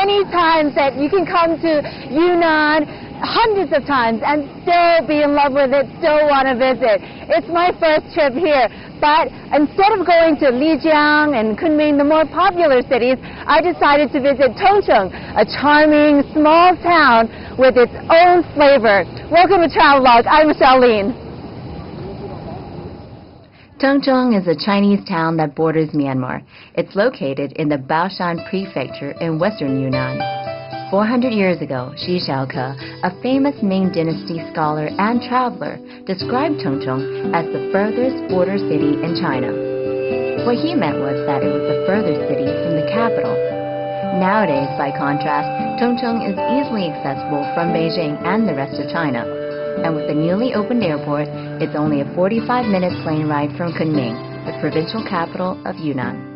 many times that you can come to Yunnan, hundreds of times, and still be in love with it, still want to visit. It's my first trip here, but instead of going to Lijiang and Kunming, the more popular cities, I decided to visit Tongcheng, a charming small town with its own flavor. Welcome to Travelogue. I'm Charlene. Tongcheng is a Chinese town that borders Myanmar. It's located in the Baoshan Prefecture in western Yunnan. 400 years ago, Xi Xiaoke, a famous Ming Dynasty scholar and traveler, described Tongcheng as the furthest border city in China. What he meant was that it was the furthest city from the capital. Nowadays, by contrast, Tongcheng is easily accessible from Beijing and the rest of China. And with the newly opened airport, it's only a 45-minute plane ride from Kunming, the provincial capital of Yunnan.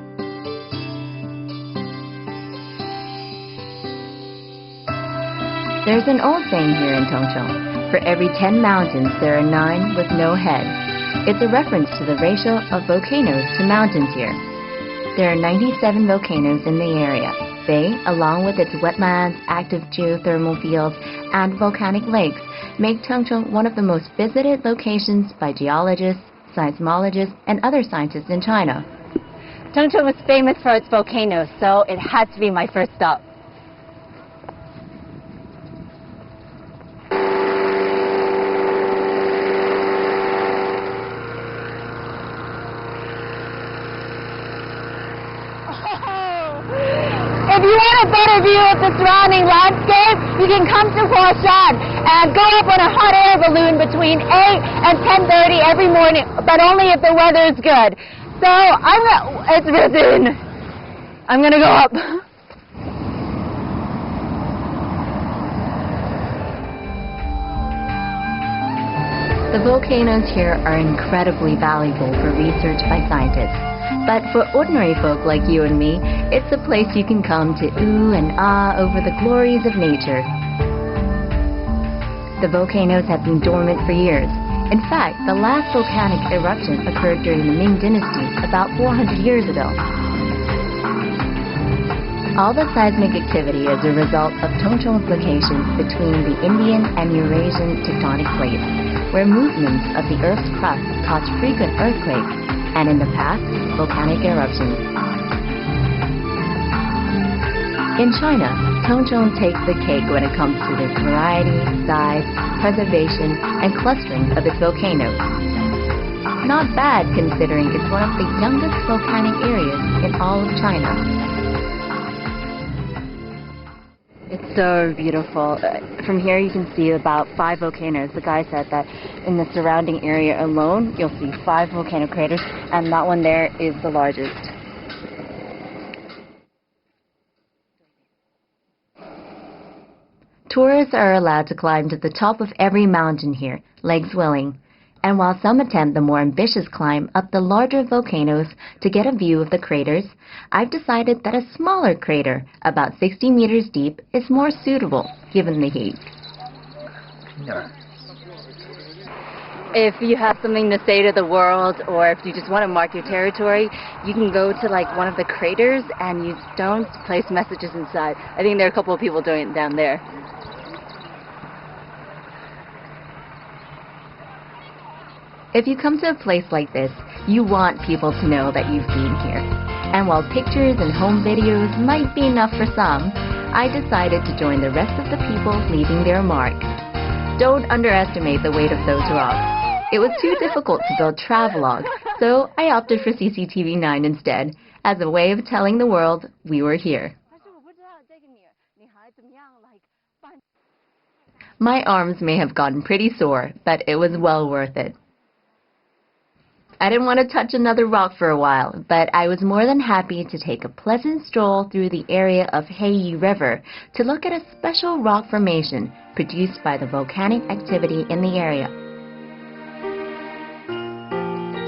There's an old saying here in Tongcheng: for every 10 mountains, there are 9 with no head. It's a reference to the ratio of volcanoes to mountains here. There are 97 volcanoes in the area. They, along with its wetlands, active geothermal fields, and volcanic lakes, make Tongcheng one of the most visited locations by geologists, seismologists, and other scientists in China. Tongcheng is famous for its volcanoes, so it had to be my first stop. If you want a better view of the surrounding landscape, you can come to Huashan and go up on a hot air balloon between 8 and 10:30 every morning, but only if the weather is good. So it's risen. I'm gonna go up. The volcanoes here are incredibly valuable for research by scientists. But for ordinary folk like you and me, it's a place you can come to ooh and ah over the glories of nature. The volcanoes have been dormant for years. In fact, the last volcanic eruption occurred during the Ming Dynasty about 400 years ago. All the seismic activity is a result of Tongcheng's location between the Indian and Eurasian tectonic plates, where movements of the Earth's crust cause frequent earthquakes, and in the past, volcanic eruptions. In China, Tongcheng takes the cake when it comes to the variety, size, preservation, and clustering of its volcanoes. Not bad considering it's one of the youngest volcanic areas in all of China. It's so beautiful. From here you can see about 5 volcanoes. The guy said that in the surrounding area alone, you'll see 5 volcano craters, and that one there is the largest. Tourists are allowed to climb to the top of every mountain here, legs willing. And while some attempt the more ambitious climb up the larger volcanoes to get a view of the craters, I've decided that a smaller crater, about 60 meters deep, is more suitable given the heat. If you have something to say to the world, or if you just want to mark your territory, you can go to like one of the craters and use stones to place messages inside. I think there are a couple of people doing it down there. If you come to a place like this, you want people to know that you've been here. And while pictures and home videos might be enough for some, I decided to join the rest of the people leaving their mark. Don't underestimate the weight of those rocks. It was too difficult to build Travelogue, so I opted for CCTV-9 instead, as a way of telling the world we were here. My arms may have gotten pretty sore, but it was well worth it. I didn't want to touch another rock for a while, but I was more than happy to take a pleasant stroll through the area of Heiyi River to look at a special rock formation produced by the volcanic activity in the area.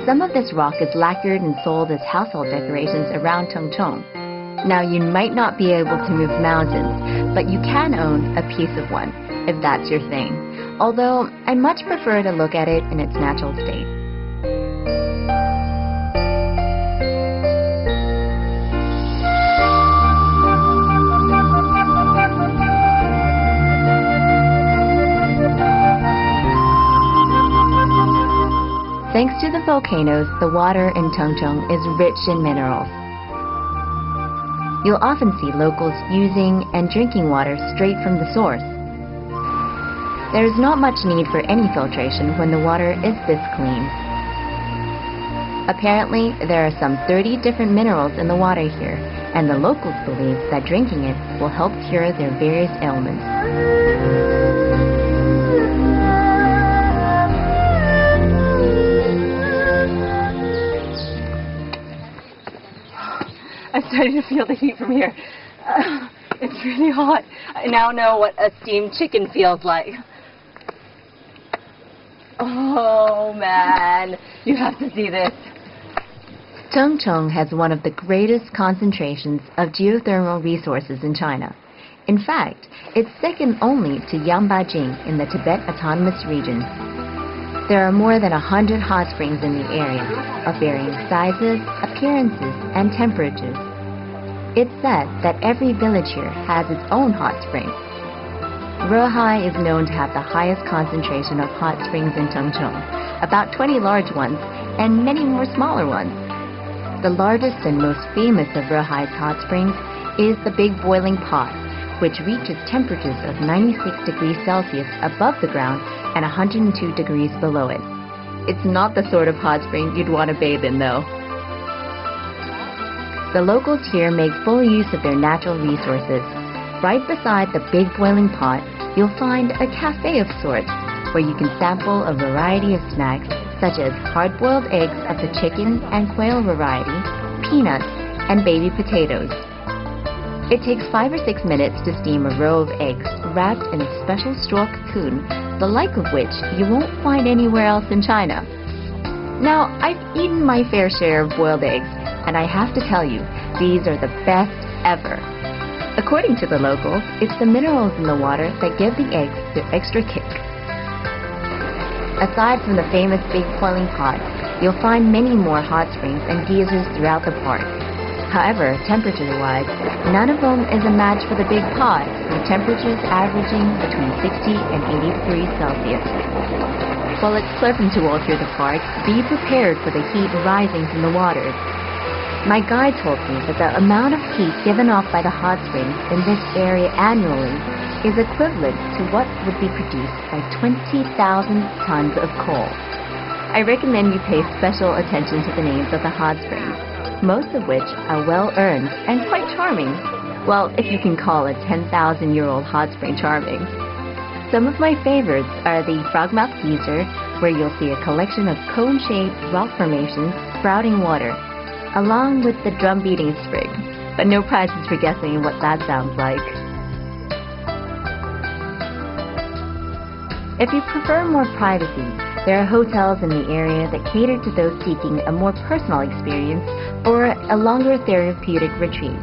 Some of this rock is lacquered and sold as household decorations around Tongcheng. Now, you might not be able to move mountains, but you can own a piece of one, if that's your thing. Although, I much prefer to look at it in its natural state. volcanoes, the water in Chongchong is rich in minerals. You'll often see locals using and drinking water straight from the source. There is not much need for any filtration when the water is this clean. Apparently, there are some 30 different minerals in the water here, and the locals believe that drinking it will help cure their various ailments. I'm starting to feel the heat from here. It's really hot. I now know what a steamed chicken feels like. Oh man, you have to see this. Chongchong has one of the greatest concentrations of geothermal resources in China. In fact, it's second only to Yunnan in the Tibet Autonomous Region. There are more than 100 hot springs in the area, of varying sizes, appearances, and temperatures. It's said that every village here has its own hot spring. Ruihai is known to have the highest concentration of hot springs in Chongchong, about 20 large ones and many more smaller ones. The largest and most famous of Ruihai's hot springs is the Big Boiling Pot, which reaches temperatures of 96 degrees Celsius above the ground and 102 degrees below it. It's not the sort of hot spring you'd want to bathe in, though. The locals here make full use of their natural resources. Right beside the Big Boiling Pot, you'll find a cafe of sorts, where you can sample a variety of snacks, such as hard-boiled eggs of the chicken and quail variety, peanuts, and baby potatoes. It takes 5 or 6 minutes to steam a row of eggs wrapped in a special straw cocoon, the like of which you won't find anywhere else in China. Now, I've eaten my fair share of boiled eggs, and I have to tell you, these are the best ever. According to the locals, it's the minerals in the water that give the eggs their extra kick. Aside from the famous Big Boiling Pot, you'll find many more hot springs and geysers throughout the park. However, temperature-wise, none of them is a match for the Big Pot, with temperatures averaging between 60 and 80 degrees Celsius. While it's pleasant to walk through the park, be prepared for the heat rising from the waters. My guide told me that the amount of heat given off by the hot springs in this area annually is equivalent to what would be produced by 20,000 tons of coal. I recommend you pay special attention to the names of the hot springs, most of which are well-earned and quite charming. Well, if you can call a 10,000-year-old hot spring charming. Some of my favorites are the Frogmouth Geyser, where you'll see a collection of cone-shaped rock formations sprouting water, along with the drum-beating spring. But no prizes for guessing what that sounds like. If you prefer more privacy, there are hotels in the area that cater to those seeking a more personal experience or a longer therapeutic retreat.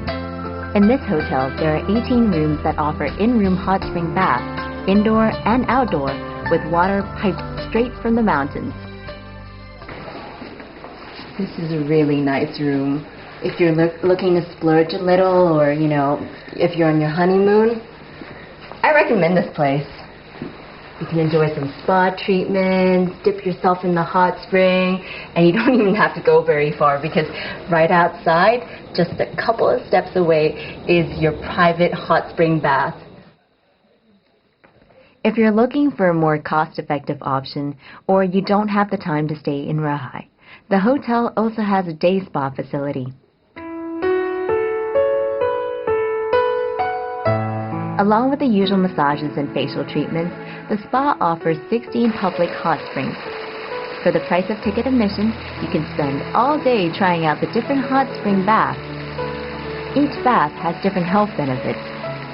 In this hotel, there are 18 rooms that offer in-room hot spring baths, indoor and outdoor, with water piped straight from the mountains. This is a really nice room. If you're looking to splurge a little, or, you know, if you're on your honeymoon, I recommend this place. You can enjoy some spa treatments, dip yourself in the hot spring, and you don't even have to go very far because right outside, just a couple of steps away, is your private hot spring bath. If you're looking for a more cost-effective option, or you don't have the time to stay in Ruihai, the hotel also has a day spa facility. Along with the usual massages and facial treatments, the spa offers 16 public hot springs. For the price of ticket admission, you can spend all day trying out the different hot spring baths. Each bath has different health benefits.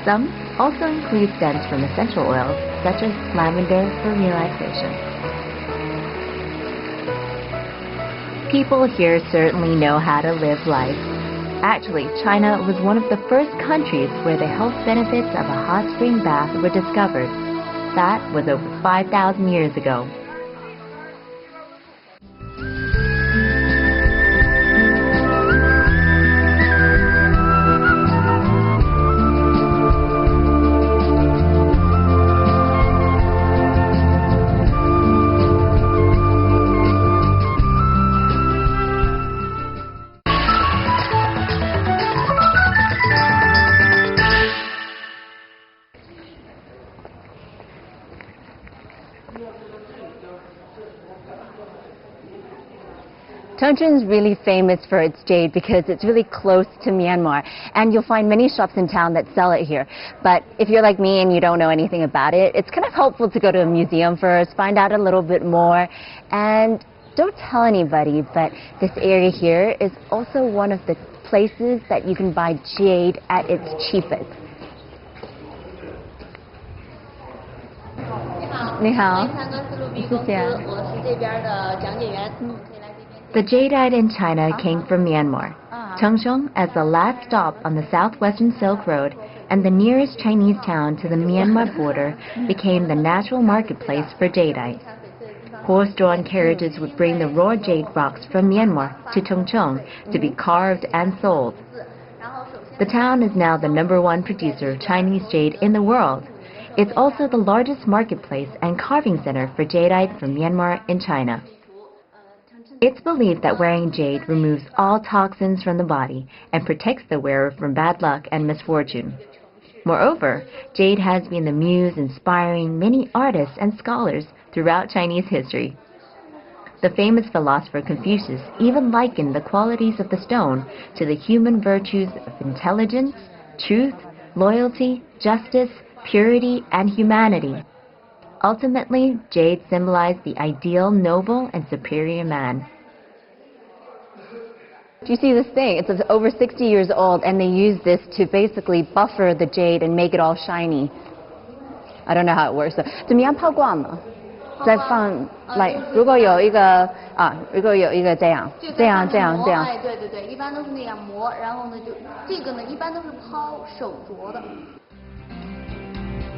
Some also include scents from essential oils, such as lavender for relaxation. People here certainly know how to live life. Actually, China was one of the first countries where the health benefits of a hot spring bath were discovered. That was over 5,000 years ago. Tongchun's really famous for its jade because it's really close to Myanmar, and you'll find many shops in town that sell it here. But if you're like me and you don't know anything about it, it's kind of helpful to go to a museum first, find out a little bit more, and don't tell anybody, but this area here is also one of the places that you can buy jade at its cheapest. 你好，谢谢。 The jadeite in China came from Myanmar. Tongchong, as the last stop on the southwestern Silk Road and the nearest Chinese town to the Myanmar border, became the natural marketplace for jadeite. Horse-drawn carriages would bring the raw jade rocks from Myanmar to Tongchong to be carved and sold. The town is now the #1 producer of Chinese jade in the world. It's also the largest marketplace and carving center for jadeite from Myanmar in China. It's believed that wearing jade removes all toxins from the body and protects the wearer from bad luck and misfortune. Moreover, jade has been the muse inspiring many artists and scholars throughout Chinese history. The famous philosopher Confucius even likened the qualities of the stone to the human virtues of intelligence, truth, loyalty, justice, purity, and humanity. Ultimately, jade symbolized the ideal noble and superior man. Do you see this thing? It's over 60 years old, and they use this to basically buffer the jade and make it all shiny. I don't know how it works. 怎么样泡挂吗？再放 like 如果有一个这样，哎，对对对，一般都是那样磨，然后呢就这个呢一般都是抛手镯的。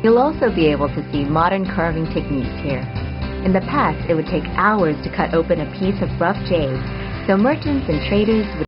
You'll also be able to see modern carving techniques here. In the past, it would take hours to cut open a piece of rough jade, so merchants and traders would